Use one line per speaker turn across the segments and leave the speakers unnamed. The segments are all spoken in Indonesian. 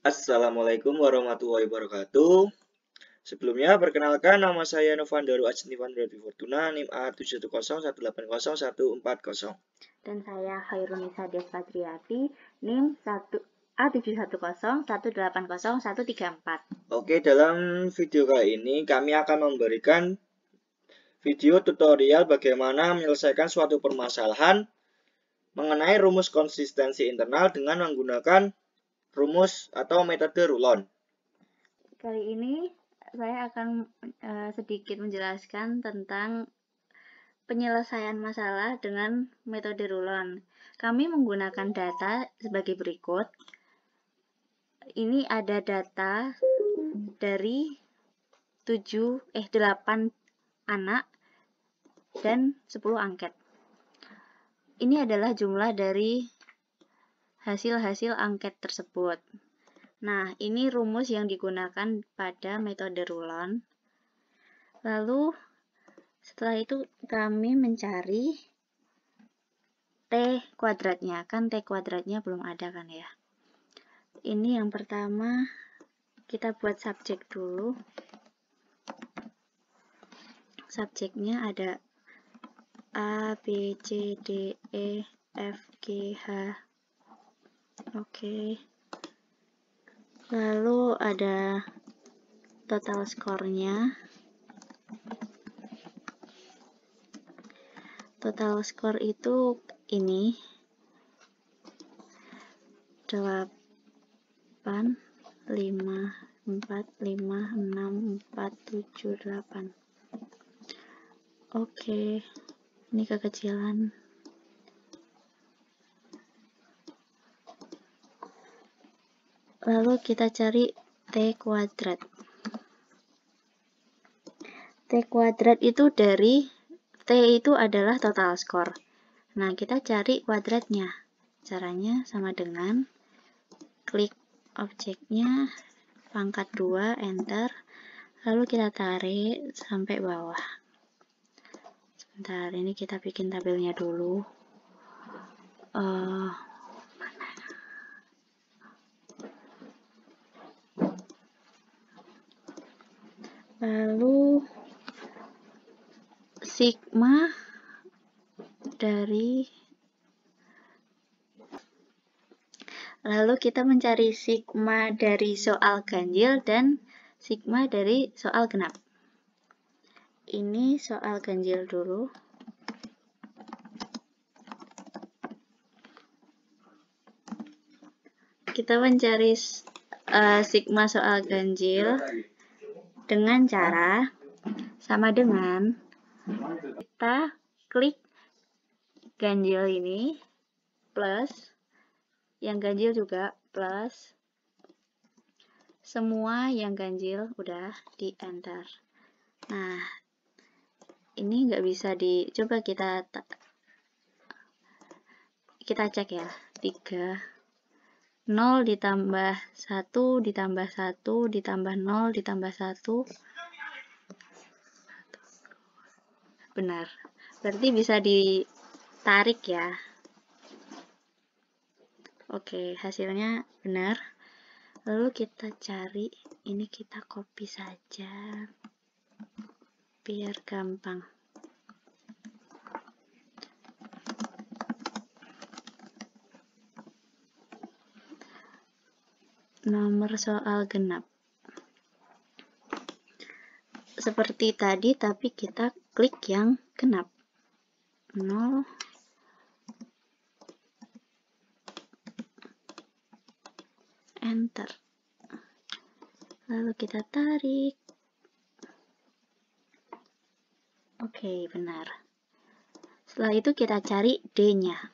Assalamualaikum warahmatullahi wabarakatuh. Sebelumnya, perkenalkan nama saya Novandaru Ajnivan Berarti Fortuna, NIM A710180140.
Dan saya Khairunisa Despatriati, NIM A710180134.
Oke, dalam video kali ini kami akan memberikan video tutorial bagaimana menyelesaikan suatu permasalahan mengenai rumus konsistensi internal dengan menggunakan rumus atau metode rulon.
Kali ini saya akan sedikit menjelaskan tentang penyelesaian masalah dengan metode rulon. Kami menggunakan data sebagai berikut. Ini ada data dari 8 anak dan 10 angket. Ini adalah jumlah dari hasil-hasil angket tersebut. Nah, ini rumus yang digunakan pada metode rulon. Lalu, setelah itu kami mencari T kuadratnya. Kan T kuadratnya belum ada kan ya. Ini yang pertama, kita buat subjek dulu. Subjeknya ada A, B, C, D, E, F, G, H. Oke. Lalu ada total skornya. Total skor itu ini 8, 5, 4, 5, 6, 4, 7, 8. Oke. Ini kekecilan. Lalu kita cari T kuadrat. T kuadrat itu dari T itu adalah total skor. Nah, kita cari kuadratnya. Caranya sama dengan klik objeknya, pangkat 2, enter. Lalu kita tarik sampai bawah. Sebentar, ini kita bikin tabelnya dulu. Lalu sigma dari kita mencari sigma dari soal ganjil dan sigma dari soal genap. Ini soal ganjil dulu. Kita mencari sigma soal ganjil dengan cara sama dengan kita klik ganjil ini plus yang ganjil juga plus semua yang ganjil udah di enter. Nah, ini nggak bisa dicoba, kita cek ya. 3 0 ditambah 1 ditambah 1 ditambah 0 ditambah 1 benar, berarti bisa ditarik ya. Oke, hasilnya benar. Lalu kita cari, ini kita copy saja biar gampang. Nomor soal genap. Seperti tadi, tapi kita klik yang genap. 0. Enter. Lalu kita tarik. Oke, benar. Setelah itu kita cari D-nya.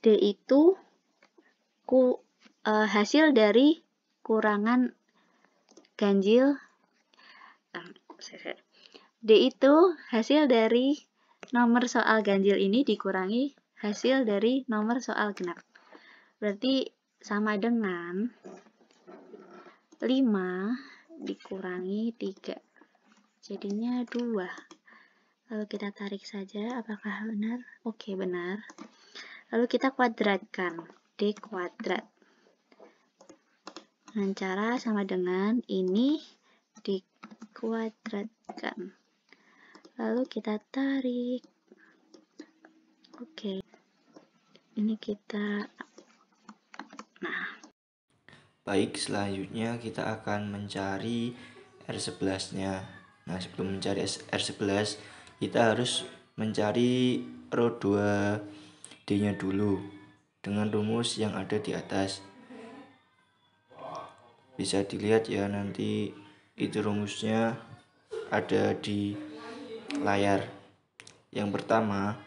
D itu hasil dari kurangan ganjil. D itu hasil dari nomor soal ganjil ini dikurangi hasil dari nomor soal genap. Berarti sama dengan 5 dikurangi 3. Jadinya 2. Lalu kita tarik saja, apakah benar? Oke, benar. Lalu kita kuadratkan. D kuadrat. dengan cara sama dengan ini dikuadratkan. Lalu kita tarik. Oke. Ini kita. Nah.
Baik, selanjutnya kita akan mencari R11-nya. Nah, sebelum mencari R11, kita harus mencari row 2D-nya dulu dengan rumus yang ada di atas. Bisa dilihat ya, nanti itu rumusnya ada di layar. Yang pertama,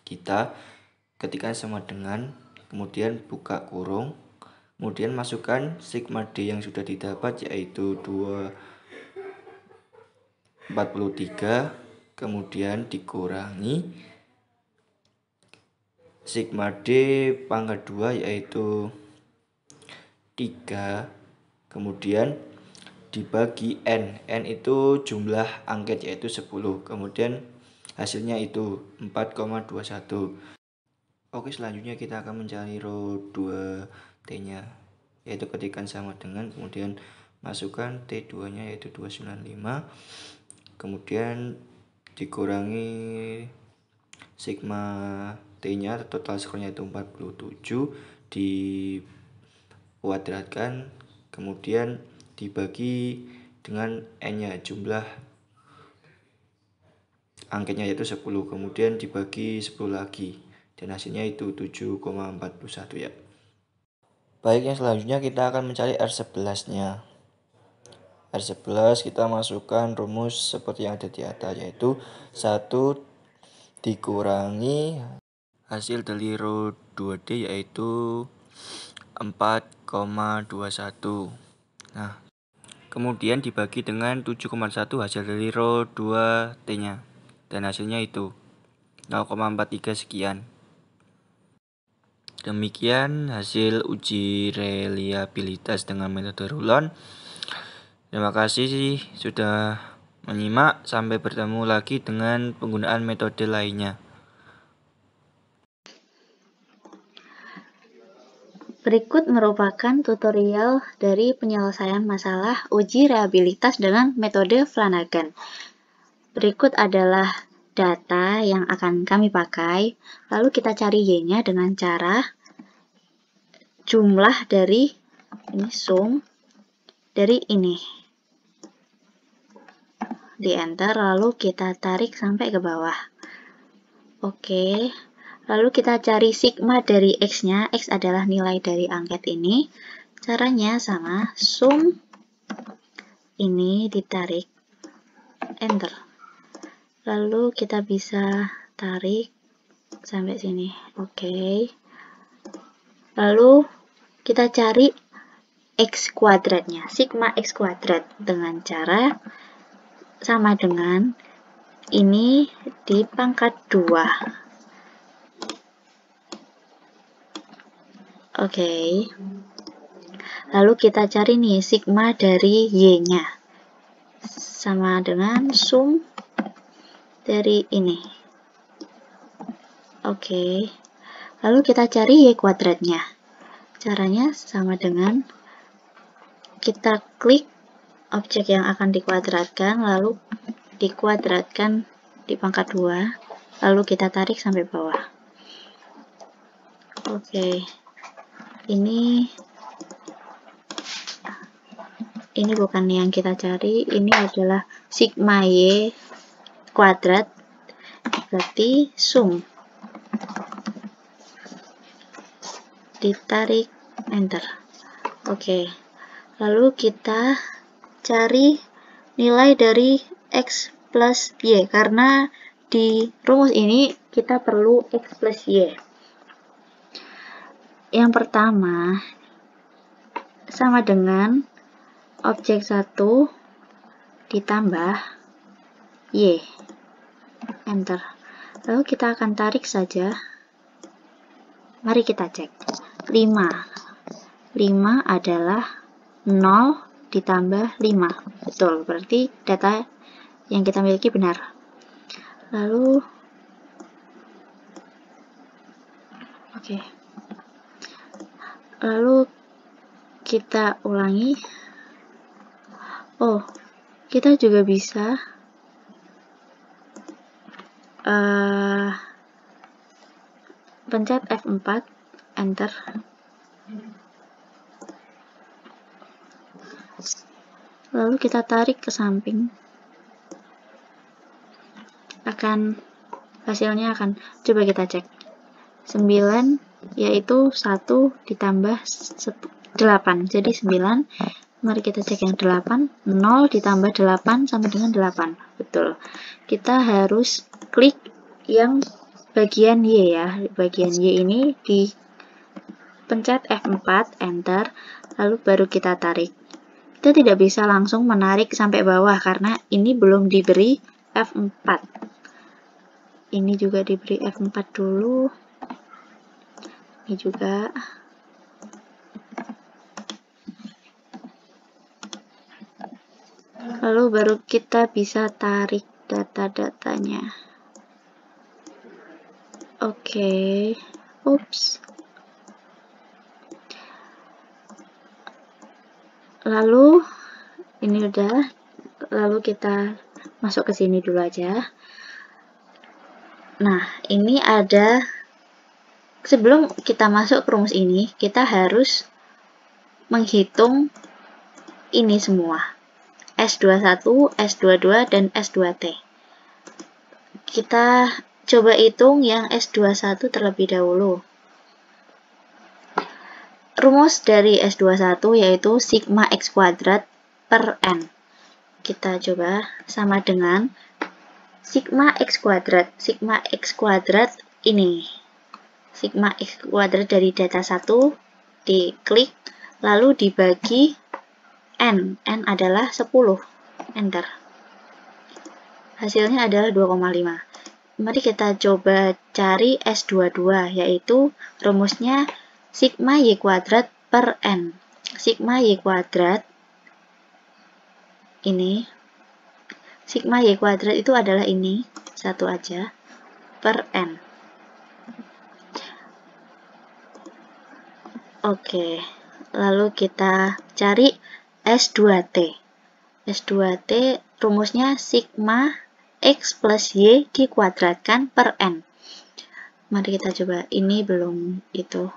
kita ketikkan sama dengan, kemudian buka kurung, kemudian masukkan sigma D yang sudah didapat, yaitu 243, kemudian dikurangi sigma D pangkat 2 yaitu 3, kemudian dibagi N. N itu jumlah angket yaitu 10, kemudian hasilnya itu 4,21. Oke, selanjutnya kita akan mencari row 2T-nya, yaitu ketikkan sama dengan, kemudian masukkan T2-nya yaitu 295, kemudian dikurangi sigma T-nya, total skornya itu 47, dikuadratkan, kemudian dibagi dengan N-nya, jumlah angkanya yaitu 10, kemudian dibagi 10 lagi, dan hasilnya itu 7,41 ya. Baik, yang selanjutnya kita akan mencari R11-nya. R11 kita masukkan rumus seperti yang ada di atas, yaitu 1 dikurangi hasil dari row 2D yaitu 4,21. Nah, kemudian dibagi dengan 7,1 hasil dari row 2T-nya, dan hasilnya itu 0,43 sekian. Demikian hasil uji reliabilitas dengan metode rulon. Terima kasih sudah menyimak. Sampai bertemu lagi dengan penggunaan metode lainnya.
Berikut merupakan tutorial dari penyelesaian masalah uji reliabilitas dengan metode Flanagan. Berikut adalah data yang akan kami pakai, lalu kita cari Y-nya dengan cara jumlah dari ini sum dari ini. Di enter, lalu kita tarik sampai ke bawah. Oke. Lalu kita cari sigma dari X-nya. X adalah nilai dari angket ini. Caranya sama, sum ini ditarik, enter. Lalu kita bisa tarik sampai sini. Oke. Lalu kita cari X kuadratnya, sigma X kuadrat, dengan cara sama dengan ini di pangkat 2. Oke. Lalu kita cari nih sigma dari Y-nya. Sama dengan sum dari ini. Oke. Lalu kita cari Y kuadratnya. Caranya sama dengan kita klik objek yang akan dikuadratkan, lalu dikuadratkan di pangkat 2, lalu kita tarik sampai bawah. Oke. Ini bukan yang kita cari, ini adalah sigma Y kuadrat, berarti sum. Ditarik, enter. Oke. Lalu kita cari nilai dari X plus Y, karena di rumus ini kita perlu X plus Y. Yang pertama, sama dengan objek 1 ditambah Y. Enter. Lalu kita akan tarik saja. Mari kita cek. 5 adalah 0 ditambah 5. Betul, berarti data yang kita miliki benar. Lalu, oke. Lalu kita ulangi. Oh, kita juga bisa pencet F4, enter. Lalu kita tarik ke samping. Hasilnya akan, coba kita cek. 9 yaitu 1 ditambah 8. Jadi 9. Mari kita cek yang 8. 0 ditambah 8 sama dengan 8. Betul. Kita harus klik yang bagian Y ya. Bagian Y ini dipencet F4, enter, lalu baru kita tarik. Kita tidak bisa langsung menarik sampai bawah karena ini belum diberi F4. Ini juga diberi F4 dulu. Ini juga. Lalu baru kita bisa tarik data-datanya. Oke. Ups. Lalu ini udah. Lalu kita masuk ke sini dulu aja. Nah, ini ada, sebelum kita masuk ke rumus ini, kita harus menghitung ini semua. S21, S22, dan S2T. Kita coba hitung yang S21 terlebih dahulu. Rumus dari S21 yaitu sigma X kuadrat per N. Kita coba sama dengan sigma X kuadrat. Sigma X kuadrat ini. Sigma X kuadrat dari data 1 diklik, lalu dibagi N. N adalah 10. Enter. Hasilnya adalah 2,5. Mari kita coba cari S22, yaitu rumusnya sigma Y kuadrat per N. Sigma Y kuadrat ini. Sigma Y kuadrat itu adalah ini, satu aja, per N. Oke, lalu kita cari S2T. S2T rumusnya sigma X plus Y dikuadratkan per N. Mari kita coba, ini belum itu.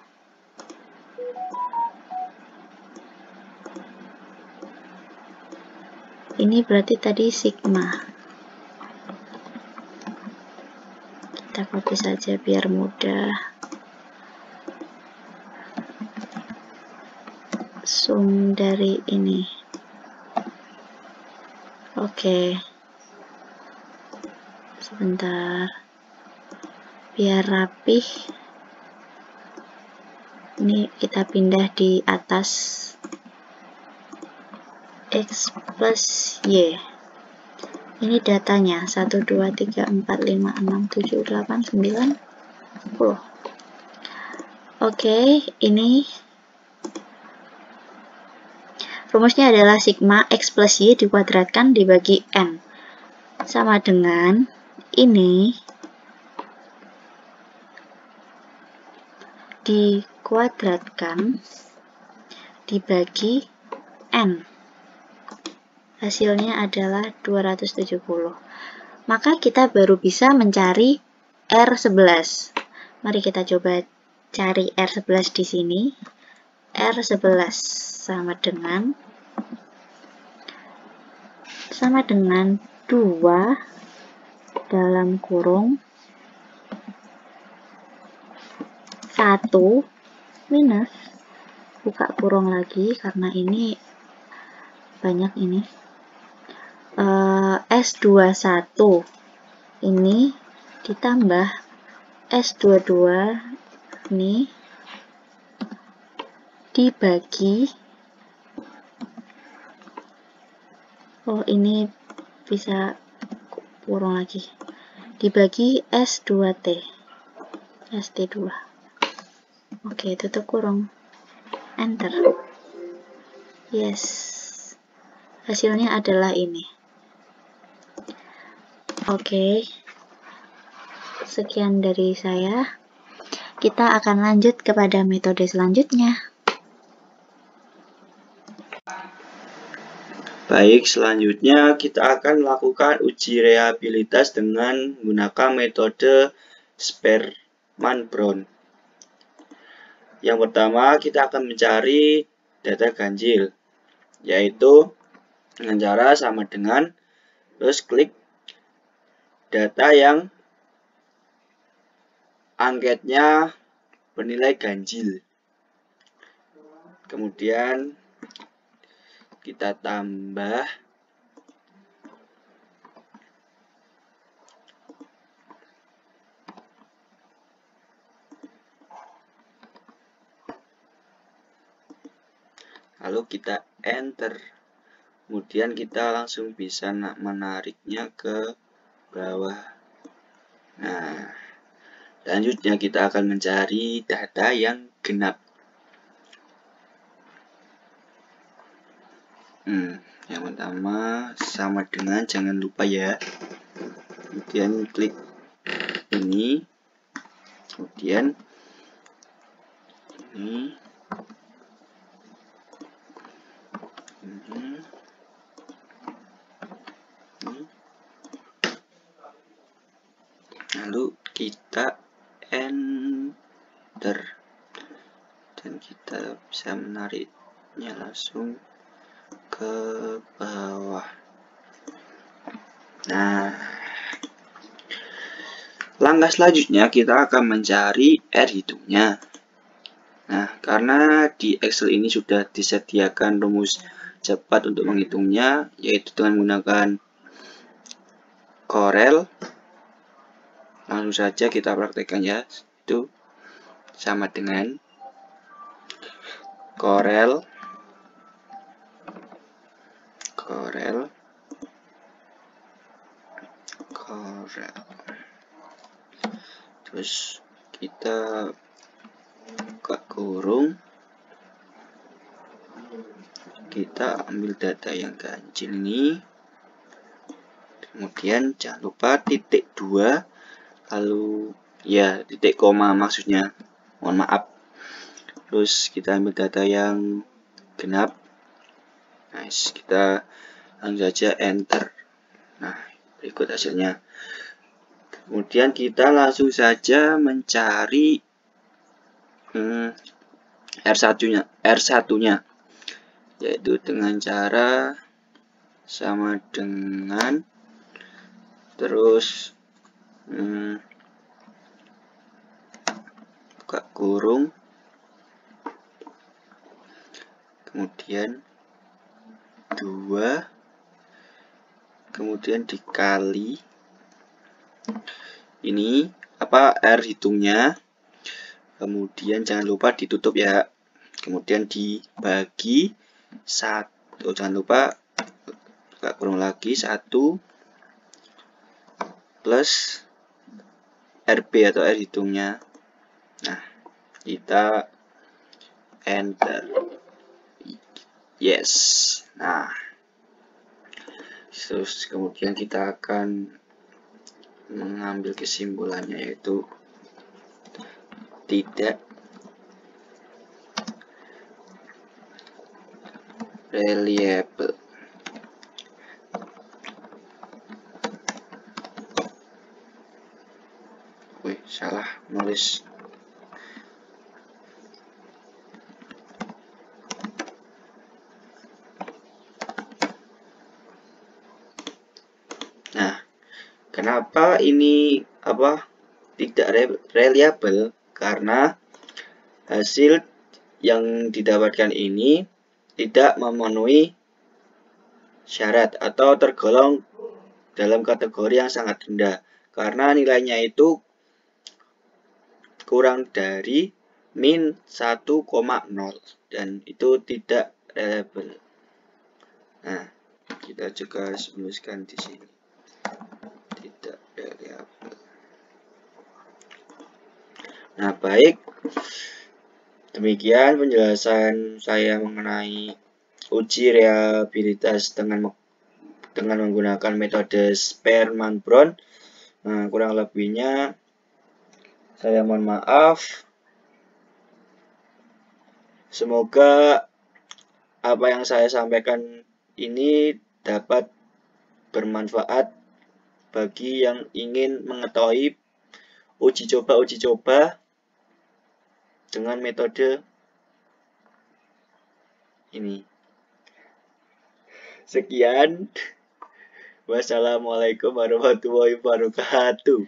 Ini berarti tadi sigma. Kita copy saja biar mudah. Sum dari ini. Oke. Sebentar. Biar rapih. Ini kita pindah di atas. X plus Y. Ini datanya 1, 2, 3, 4, 5, 6, 7, 8, 9, 10. Oke, ini rumusnya adalah sigma X plus Y dikuadratkan dibagi N. Sama dengan ini dikuadratkan dibagi N. Hasilnya adalah 270. Maka kita baru bisa mencari R11. Mari kita coba cari R11 di sini. R11 sama dengan 2 dalam kurung 1 minus, buka kurung lagi karena ini banyak ini, S21 ini ditambah S22 ini dibagi, ini bisa kurung lagi, dibagi S2T, ST2. Oke, tutup kurung, enter. Yes, hasilnya adalah ini. Oke, sekian dari saya. Kita akan lanjut kepada metode selanjutnya.
Baik, selanjutnya kita akan melakukan uji reliabilitas dengan menggunakan metode Spearman-Brown. Yang pertama, kita akan mencari data ganjil, yaitu dengan cara sama dengan, terus klik data yang angketnya bernilai ganjil. Kemudian kita tambah lalu kita enter, kemudian kita langsung bisa menariknya ke bawah. Nah, selanjutnya kita akan mencari data yang genap. Yang pertama sama dengan, jangan lupa ya, kemudian klik ini, kemudian ini, lalu kita enter dan kita bisa menariknya langsung ke bawah. Nah, langkah selanjutnya kita akan mencari R hitungnya. Nah, karena di Excel ini sudah disediakan rumus cepat untuk menghitungnya, yaitu dengan menggunakan Corel. Langsung saja kita praktekkan ya, itu sama dengan Corel, terus kita buka kurung, kita ambil data yang ganjil ini, kemudian jangan lupa titik 2, lalu ya titik koma maksudnya, mohon maaf. Terus kita ambil data yang genap. Nice, kita langsung saja enter. Nah, berikut hasilnya. Kemudian kita langsung saja mencari R1-nya, yaitu dengan cara sama dengan, terus buka kurung, kemudian 2, kemudian dikali ini R hitungnya, kemudian jangan lupa ditutup ya, kemudian dibagi 1, jangan lupa buka kurung lagi, 1 plus RB atau R hitungnya. Nah, kita enter. Yes. Nah, terus kemudian kita akan mengambil kesimpulannya, yaitu tidak reliable. Wih, salah nulis. Nah, kenapa ini tidak reliable? Karena hasil yang didapatkan ini tidak memenuhi syarat atau tergolong dalam kategori yang sangat rendah, karena nilainya itu kurang dari min 1,0 dan itu tidak reliable. Nah, kita juga rumuskan di sini. Tidak reliable. Nah, baik. Demikian penjelasan saya mengenai uji reliabilitas dengan menggunakan metode Spearman-Brown. Nah, kurang lebihnya saya mohon maaf. Semoga apa yang saya sampaikan ini dapat bermanfaat bagi yang ingin mengetahui uji coba dengan metode ini. Sekian. Wassalamualaikum warahmatullahi wabarakatuh.